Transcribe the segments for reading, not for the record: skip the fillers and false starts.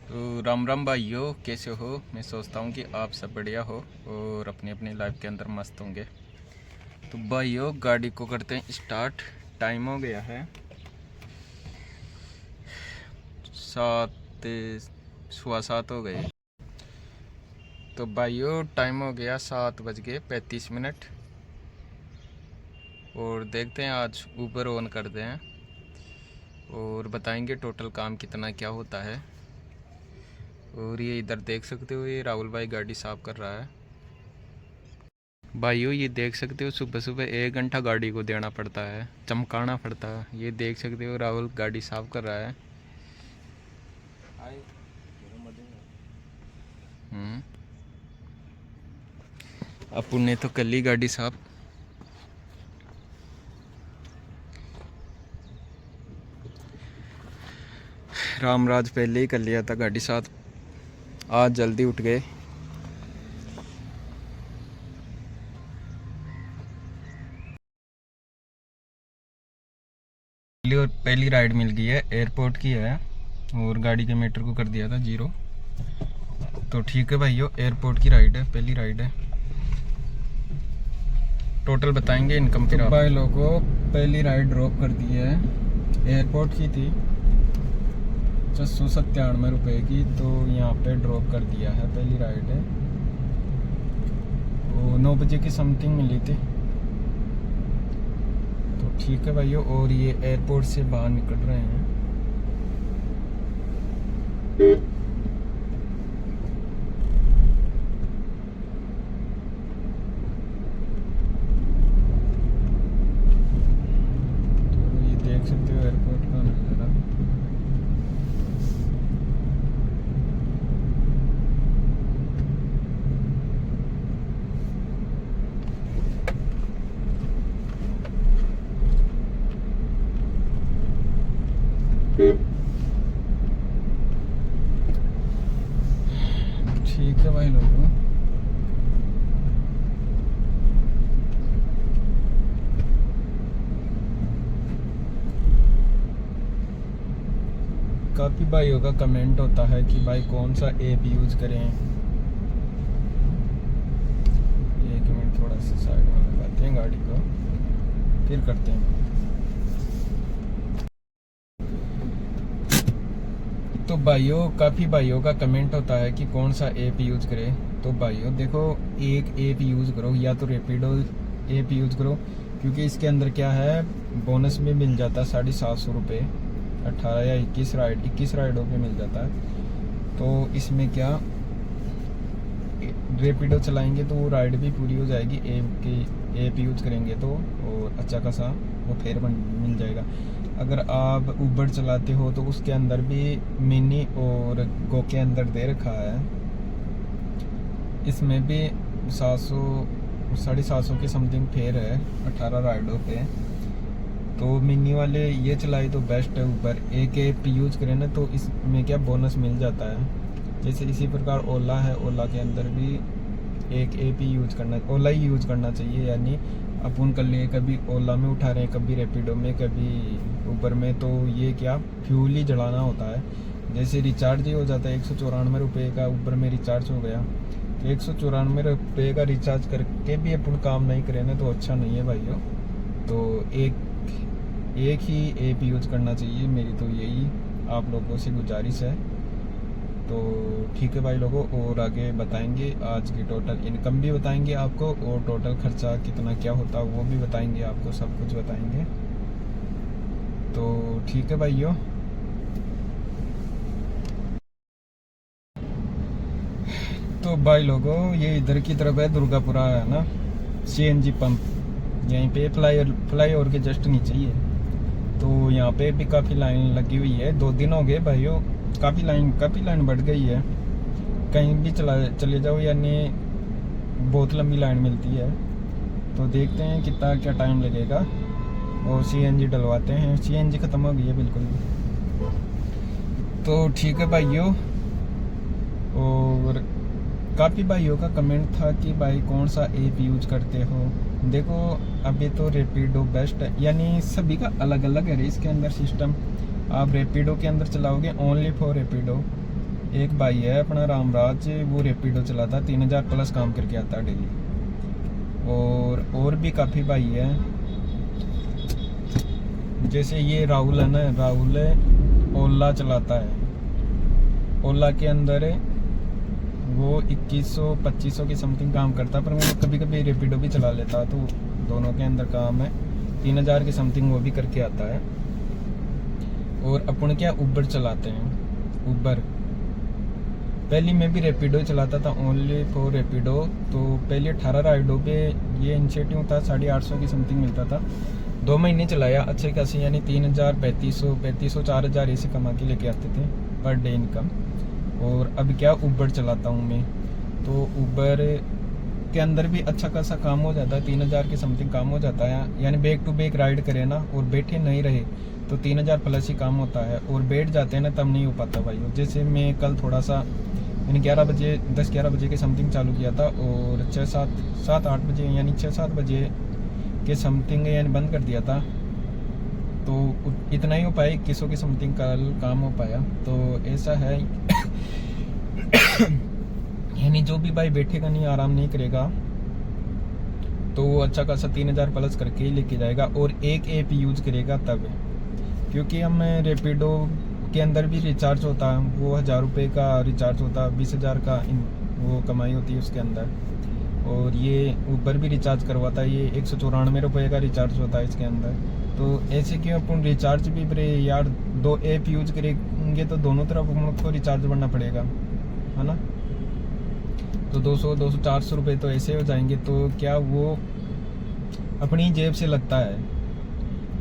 तो राम राम भाइयों, कैसे हो। मैं सोचता हूँ कि आप सब बढ़िया हो और अपनी अपनी लाइफ के अंदर मस्त होंगे। तो भाइयों, गाड़ी को करते हैं स्टार्ट। टाइम हो गया है 7 सवा 7 हो गए। तो भाइयों, टाइम हो गया 7:35। और देखते हैं, आज ऊबर ऑन करते हैं और बताएंगे टोटल काम कितना क्या होता है। और ये इधर देख सकते हो, ये राहुल भाई गाड़ी साफ कर रहा है। भाइयों, ये देख सकते हो, सुबह सुबह 1 घंटा गाड़ी को देना पड़ता है, चमकाना पड़ता है। ये देख सकते हो, राहुल गाड़ी साफ कर रहा है। अपुन ने तो कर ली गाड़ी साफ। रामराज पहले ही कर लिया था गाड़ी साफ, आज जल्दी उठ गए। पहली राइड मिल गई है, एयरपोर्ट की है। और गाड़ी के मीटर को कर दिया था 0। तो ठीक है भाइयों, एयरपोर्ट की राइड है, पहली राइड है। टोटल बताएंगे इनकम फिर। भाई लोगों, पहली राइड ड्रॉप कर दी है, एयरपोर्ट की थी 697 रुपये की। तो यहाँ पे ड्रॉप कर दिया है, पहली राइड है। वो 9 बजे की समथिंग मिली थी। तो ठीक है भाइयों, और ये एयरपोर्ट से बाहर निकल रहे हैं। तो ये देख सकते हो एयरपोर्ट का नज़ारा। ठीक है भाई लोगों, काफ़ी भाइयों का कमेंट होता है कि भाई कौन सा ऐप यूज़ करें। 1 मिनट, थोड़ा सा साइड में लगाते हैं गाड़ी को, फिर करते हैं। तो भाइयों, काफ़ी भाइयों का कमेंट होता है कि कौन सा ऐप यूज़ करें। तो भाइयों देखो, एक ऐप यूज़ करो, या तो रैपिडो ऐप यूज़ करो, क्योंकि इसके अंदर क्या है, बोनस में मिल जाता है 750 रुपये। 18 या 21 राइडों पे मिल जाता है। तो इसमें क्या, रैपिडो चलाएंगे तो वो राइड भी पूरी हो जाएगी, ऐप यूज़ करेंगे तो, और अच्छा खासा वो फेयर मिल जाएगा। अगर आप ऊबर चलाते हो तो उसके अंदर भी मिनी और गो के अंदर दे रखा है, इसमें भी 700 के समथिंग फेयर है 18 राइडों पे। तो मिनी वाले ये चलाई तो बेस्ट है। ऊबर एक ऐप यूज़ करें ना तो इसमें क्या बोनस मिल जाता है। जैसे इसी प्रकार ओला है, ओला के अंदर भी एक ऐप ही यूज़ करना, ओला ही यूज़ करना चाहिए। यानी अपन कर लिए, कभी ओला में उठा रहे हैं, कभी रैपिडो में, कभी ऊबर में। तो ये क्या, फ्यूल ही जलाना होता है। जैसे रिचार्ज ही हो जाता है 194 रुपये का, ऊबर में रिचार्ज हो गया। तो 194 रुपये का रिचार्ज करके भी अपन काम नहीं करें ना तो अच्छा नहीं है भाइयों। तो एक ही ऐप यूज़ करना चाहिए, मेरी तो यही आप लोगों से गुजारिश है। तो ठीक है भाई लोगों, और आगे बताएंगे आज की टोटल इनकम भी बताएंगे आपको, और टोटल खर्चा कितना क्या होता है वो भी बताएंगे आपको, सब कुछ बताएंगे। तो ठीक है भाइयों, तो भाई लोगों, ये इधर की तरफ है, दुर्गापुरा है ना, CNG पंप यहीं पे फ्लाई ओवर के जस्ट नीचे ही है। तो यहाँ पे भी काफ़ी लाइन लगी हुई है, 2 दिन हो गए भाइयों, काफ़ी लाइन बढ़ गई है। कहीं भी चले जाओ, यानी बहुत लंबी लाइन मिलती है। तो देखते हैं कितना क्या टाइम लगेगा, और CNG डलवाते हैं। CNG ख़त्म हो गई है बिल्कुल। तो ठीक है भाइयों, और काफ़ी भाइयों का कमेंट था कि भाई कौन सा ऐप यूज करते हो। देखो, अभी तो रैपिडो बेस्ट है, यानी सभी का अलग अलग है इसके अंदर सिस्टम। आप रैपिडो के अंदर चलाओगे ओनली फॉर रैपिडो, एक भाई है अपना रामराज, वो रेपिडो चलाता, 3000 प्लस काम करके आता डेली। और भी काफ़ी भाई है, जैसे ये राहुल है ना, राहुल ओला चलाता है। ओला के अंदर वो 2100-2500 की समथिंग काम करता है, पर वो कभी कभी रेपिडो भी चला लेता है, तो दोनों के अंदर काम है। 3000 की समथिंग वो भी करके आता है। और अपन क्या उबर चलाते हैं, उबर। पहले मैं भी रेपिडो चलाता था, ओनली फॉर रेपिडो। तो पहले 18 राइडों पे ये इनिशिएटिव था, 850 की समथिंग मिलता था। 2 महीने चलाया अच्छे खासी, यानी 3000, 3500, 4000 ऐसे कमा के लेके आते थे पर डे इनकम। और अब क्या उबर चलाता हूँ मैं, तो उबर के अंदर भी अच्छा खासा काम हो जाता है, 3000 की समथिंग काम हो जाता है। यानी बैक टू बैक राइड करे ना और बैठे नहीं रहे तो 3000 प्लस ही काम होता है। और बैठ जाते हैं ना तब नहीं हो पाता भाई। जैसे मैं कल थोड़ा सा यानी 10-11 बजे के समथिंग चालू किया था, और 7-8 बजे यानी 6-7 बजे के समथिंग यानी बंद कर दिया था। तो इतना ही हो पाया, 2100 की समथिंग कल काम हो पाया। तो ऐसा है यानी जो भी भाई बैठेगा नहीं, आराम नहीं करेगा, तो वो अच्छा खासा 3000 प्लस करके ही लेके जाएगा। और एक ऐप यूज करेगा तब, क्योंकि हम रेपिडो के अंदर भी रिचार्ज होता है, वो 1000 रुपये का रिचार्ज होता है, 20,000 का वो कमाई होती है उसके अंदर। और ये ऊबर भी रिचार्ज करवाता है, ये 194 रुपये का रिचार्ज होता है इसके अंदर। तो ऐसे क्यों अपन रिचार्ज भी बड़े यार, 2 ऐप यूज करेंगे तो दोनों तरफ हम को रिचार्ज बढ़ना पड़ेगा, है ना। तो 200-400 रुपये तो ऐसे हो जाएंगे, तो क्या वो अपनी जेब से लगता है।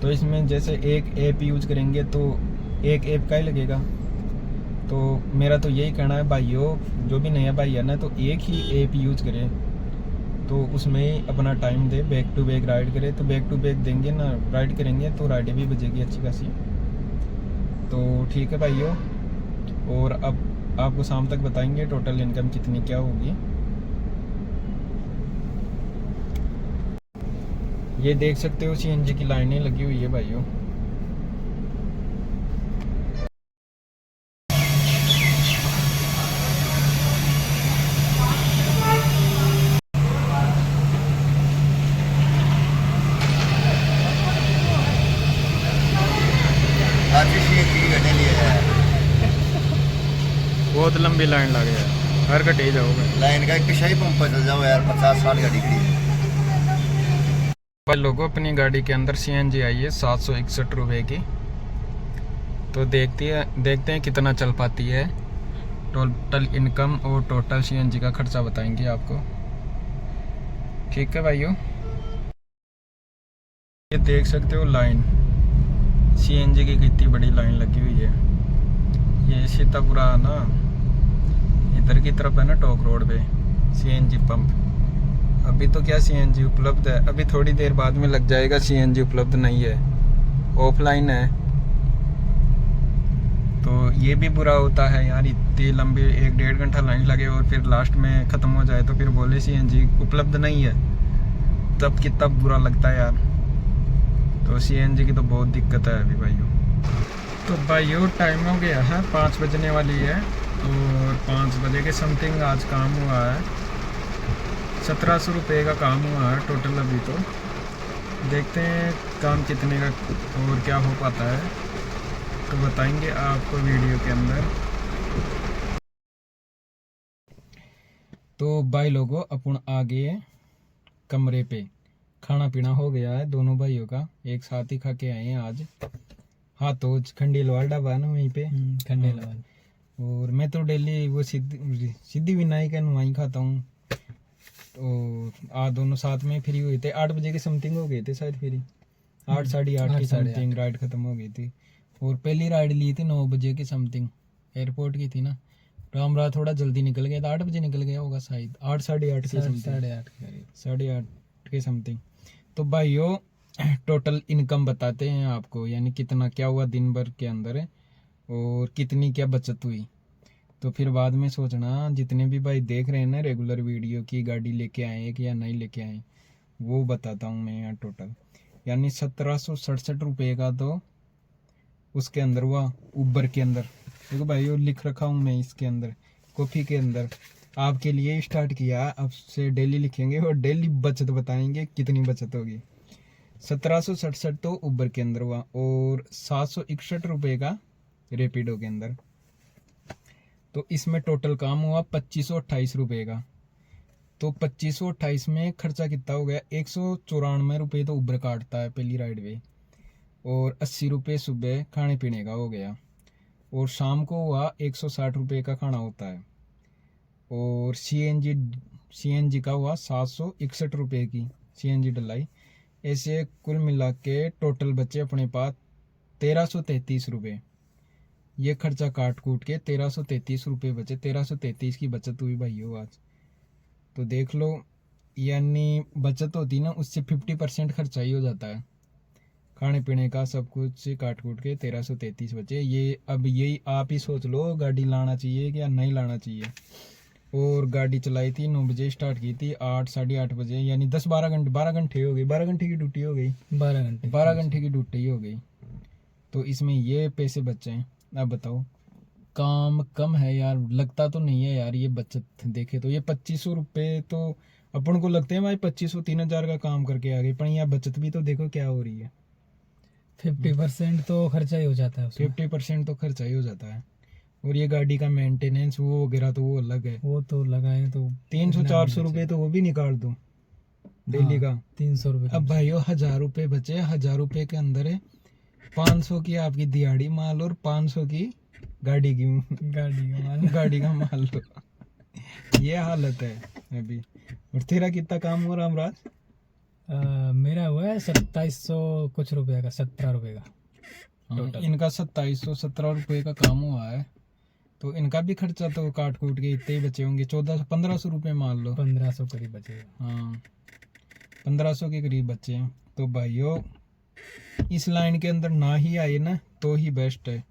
तो इसमें जैसे एक ऐप यूज करेंगे तो एक ऐप का ही लगेगा। तो मेरा तो यही कहना है भाइयों, जो भी नया भाई है ना, तो एक ही ऐप यूज करे, तो उसमें अपना टाइम दे, बैक टू बैक राइड करे। तो बैक टू बैक देंगे ना, राइड करेंगे तो राइडें भी बजेगी अच्छी खासी। तो ठीक है भाइयों, और अब आपको शाम तक बताएंगे टोटल इनकम कितनी क्या होगी। ये देख सकते हो सीएनजी की लाइनें लगी हुई है भाइयों। बहुत लंबी लाइन लग है, हर घटे जाओगे लाइन का एक शाही पंप पर चल जाओ यार, 50-60 गाड़ी खड़ी है। भाई लोगों, अपनी गाड़ी के अंदर सीएनजी आई है 761 रुपये की। तो देखते हैं कितना चल पाती है। टोटल इनकम और टोटल सीएनजी का खर्चा बताएंगे आपको, ठीक है भाइयों। ये देख सकते हो लाइन, सीएनजी की कितनी बड़ी लाइन लगी हुई है। ये सीतापुरा ना, इधर की तरफ है ना, टोक रोड पे सीएनजी पंप। अभी तो क्या सीएनजी उपलब्ध है, अभी थोड़ी देर बाद में लग जाएगा। सीएनजी उपलब्ध नहीं है, ऑफलाइन है। तो ये भी बुरा होता है यार, इतनी लंबी 1-1.5 घंटा लाइन लगे और फिर लास्ट में ख़त्म हो जाए तो फिर बोले सीएनजी उपलब्ध नहीं है, तब कितना बुरा लगता है यार। तो सीएनजी की तो बहुत दिक्कत है अभी भाइयों। तो भाइयों टाइम हो गया है, 5 बजने वाली है, और 5 बजे के समथिंग आज काम हुआ है। 1700 रुपये का काम हुआ है टोटल। अभी तो देखते हैं काम कितने का और क्या हो पाता है, तो बताएंगे आपको वीडियो के अंदर। तो भाई लोगों, अपन आ गए कमरे पे। खाना पीना हो गया है दोनों भाइयों का, एक साथ ही खा के आए हैं आज। हाँ, तो खंडेलवाल ढाबा ना वहीं पे, खंडेलवाल। और मैं तो डेली वो सिद्धि विनायक वहीं खाता हूँ। तो आज दोनों साथ में फ्री हुए थे, 8 बजे के समथिंग हो गए थे शायद फ्री, 8 साढ़े 8 की समथिंग राइड खत्म हो गई थी। और पहली राइड ली थी 9 बजे की समथिंग, एयरपोर्ट की थी ना। रामराज थोड़ा जल्दी निकल गया था, 8 बजे निकल गया होगा शायद, 8 साढ़े 8 के समथिंग, साढ़े 8 के समथिंग। तो भाइयों टोटल इनकम बताते हैं आपको, यानी कितना क्या हुआ दिन भर के अंदर है और कितनी क्या बचत हुई। तो फिर बाद में सोचना, जितने भी भाई देख रहे हैं ना रेगुलर वीडियो की, गाड़ी लेके आए कि या नहीं लेके आए, वो बताता हूँ मैं यहाँ टोटल। यानी 1767 रुपये का तो उसके अंदर हुआ, उबर के अंदर देखो भाई वो लिख रखा हूँ मैं इसके अंदर, कॉपी के अंदर, आपके लिए स्टार्ट किया। अब से डेली लिखेंगे और डेली बचत बताएंगे कितनी बचत होगी। 1767 तो उबर के अंदर हुआ और 761 रुपये का रेपिडो के अंदर। तो इसमें टोटल काम हुआ 2528 रुपये का। तो 2528 में खर्चा कितना हो गया? 194 रुपये तो उबर काटता है पहली राइड पे, और 80 रुपये सुबह खाने पीने का हो गया, और शाम को हुआ 160 रुपये का खाना होता है, और सीएनजी का हुआ 761 रुपये की सीएनजी डलाई। ऐसे कुल मिला के टोटल बचे अपने पास 1333 रुपये। ये खर्चा काट कूट के 1333 रुपये बचे। 1333 की बचत हुई भाइयों आज। तो देख लो, यानी बचत होती ना उससे 50% खर्चा ही हो जाता है, खाने पीने का सब कुछ काट कूट के 1333 बचे। ये अब यही आप ही सोच लो, गाड़ी लाना चाहिए कि या नहीं लाना चाहिए। और गाड़ी चलाई थी 9 बजे स्टार्ट की थी, 8 साढ़े 8 बजे, यानी 10-12 घंटे, 12 घंटे हो गई, 12 घंटे की ड्यूटी हो गई, 12 घंटे की ड्यूटी हो गई। तो इसमें ये पैसे बचे हैं। अब बताओ, काम कम है यार, लगता तो नहीं है यार ये बचत। देखे तो ये 2500 रुपये तो अपन को लगते हैं भाई 2500-3000 का काम करके आ गए, पर यहाँ बचत भी तो देखो क्या हो रही है। 50% तो खर्चा ही हो जाता है उसमें। 50% तो खर्चा ही हो जाता है। और ये गाड़ी का मेंटेनेंस वो वगैरह तो वो अलग है, वो तो लगाए तो 300-400 रुपये तो वो भी निकाल दो डेली का। 300 रुपये। अब भाइयों 1000 रुपये बचे, 1000 रुपये के अंदर है 500 की आपकी दिहाड़ी माल और 500 की गाड़ी गाड़ी का माल लो। ये हालत है अभी। और तेरा कितना काम हो रहा रामराज? मेरा हुआ है 2700 कुछ रुपए का, 17 रुपए का टोटल। इनका 2717 रुपये का काम हुआ है। तो इनका भी खर्चा तो काट कूट के इतने ही बचे होंगे, 1400-1500 रुपये मान लो। 1500 करीब बचे। हाँ 1500 के करीब बचे हैं। तो भाइयों इस लाइन के अंदर ना ही आए ना तो ही बेस्ट है।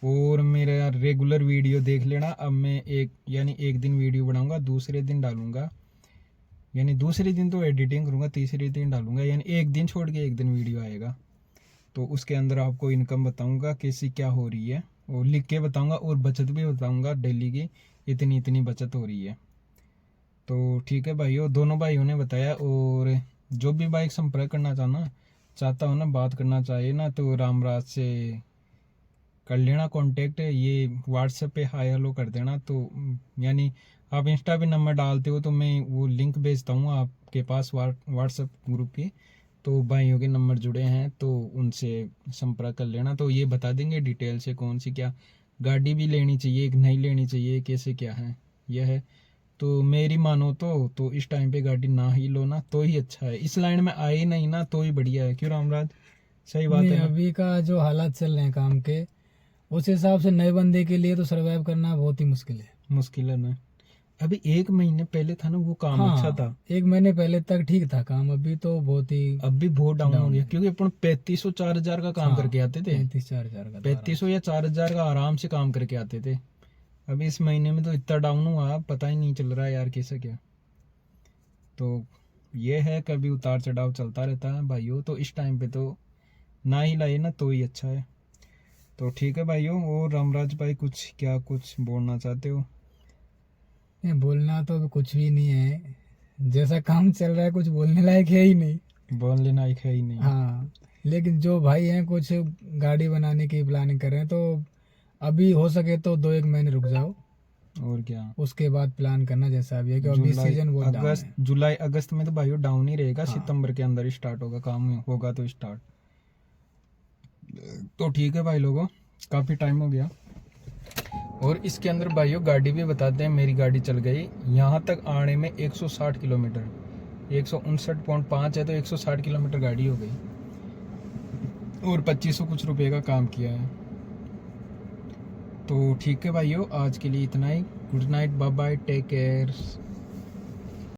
और मेरा रेगुलर वीडियो देख लेना। अब मैं एक दिन वीडियो बनाऊंगा, दूसरे दिन डालूंगा, यानी दूसरे दिन तो एडिटिंग करूंगा, तीसरे दिन डालूंगा, यानी एक दिन छोड़ के एक दिन वीडियो आएगा। तो उसके अंदर आपको इनकम बताऊंगा कैसी क्या हो रही है, और लिख के बताऊंगा, और बचत भी बताऊंगा डेली की इतनी इतनी बचत हो रही है। तो ठीक है भाइयों, दोनों भाइयों ने बताया। और जो भी बाइक संपर्क करना चाहता हो ना, बात करना चाहिए ना, तो रामराज से कर लेना कांटेक्ट। ये व्हाट्सएप पे हाय हेलो कर देना। तो यानी आप इंस्टा पे नंबर डालते हो तो मैं वो लिंक भेजता हूँ आपके पास व्हाट्सएप ग्रुप की। तो भाइयों के नंबर जुड़े हैं तो उनसे संपर्क कर लेना। तो ये बता देंगे डिटेल से कौन सी क्या गाड़ी भी लेनी चाहिए, नहीं लेनी चाहिए, कैसे क्या है यह है। तो मेरी मानो तो इस टाइम पे गाड़ी ना ही लो ना तो ही अच्छा है। इस लाइन में आए नहीं ना तो ही बढ़िया है। क्यों रामराज? सही बात है ना? अभी का जो हालात चल रहे हैं काम के, उस हिसाब से नए बंदे के लिए तो सरवाइव करना बहुत ही मुश्किल है ना। अभी 1 महीने पहले था ना वो काम अच्छा था। 1 महीने पहले तक ठीक था काम, अभी तो बहुत डाउन हो गया। क्योंकि अपन 3500-4000 का काम करके आते थे। 3500 या 4000 का आराम से काम करके आते थे। अभी इस महीने में तो इतना डाउन हुआ, पता ही नहीं चल रहा है यार कैसे क्या। तो ये है, कभी उतार चढ़ाव चलता रहता है भाइयों। तो इस टाइम पे तो ना ही लाए ना तो ही अच्छा है। तो ठीक है भाइयों। और रामराज भाई कुछ बोलना चाहते हो? बोलना तो कुछ भी नहीं है, जैसा काम चल रहा है कुछ बोलने लायक है ही नहीं। हाँ, लेकिन जो भाई हैं कुछ गाड़ी बनाने की प्लानिंग कर रहे हैं, तो अभी हो सके तो 2-1 महीने रुक जाओ, और क्या, उसके बाद प्लान करना जैसा भी है। कि अभी सीजन बहुत डाउन है। जुलाई अगस्त में तो भाइयों डाउन ही रहेगा। हाँ। सितंबर के अंदर स्टार्ट होगा काम, होगा तो स्टार्ट। तो ठीक है भाई लोगों, काफ़ी टाइम हो गया। और इसके अंदर भाइयों गाड़ी भी बताते हैं। मेरी गाड़ी चल गई यहाँ तक आने में 160 किलोमीटर, 159.5 है तो 160 किलोमीटर गाड़ी हो गई, और 2500 कुछ रुपए का काम किया है। तो ठीक है भाइयों, आज के लिए इतना ही। Good night, bye bye, take care.